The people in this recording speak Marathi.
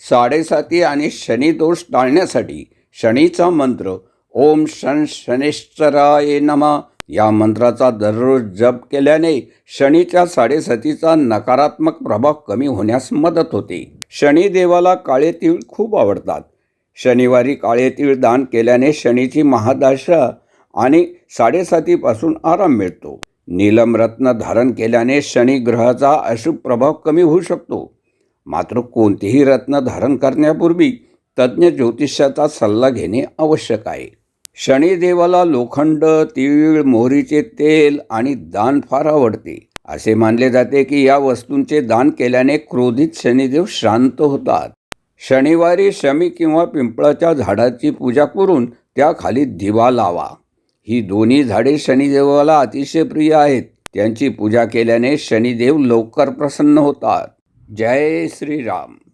साडेसाती आणि शनिदोष टाळण्यासाठी शनीचा मंत्र ओम शन शनेश्चराय नमः या मंत्राचा दररोज जप केल्याने शनीच्या साडेसातीचा नकारात्मक प्रभाव कमी होण्यास मदत होते. शनिदेवाला काळे तीळ खूप आवडतात. शनिवारी काळे तीळ दान केल्याने शनीची महादशा आणि साडेसातीपासून आराम मिळतो. नीलम रत्न धारण केल्याने शनी ग्रहाचा अशुभ प्रभाव कमी होऊ शकतो. मात्र कोणतेही रत्न धारण करण्यापूर्वी तज्ज्ञ ज्योतिषाचा सल्ला घेणे आवश्यक आहे. शनिदेवाला लोखंड, तीळ, मोहरीचे तेल आणि दान फार आवडते. असे मानले जाते की या वस्तूंचे दान केल्याने क्रोधित शनिदेव शांत होतात. शनिवारी शमी किंवा पिंपळाच्या झाडाची पूजा करून त्याखाली दिवा लावा. ही दोन्ही झाडे शनिदेवाला अतिशय प्रिय आहेत. त्यांची पूजा केल्याने शनिदेव लवकर प्रसन्न होतात. जय श्रीराम.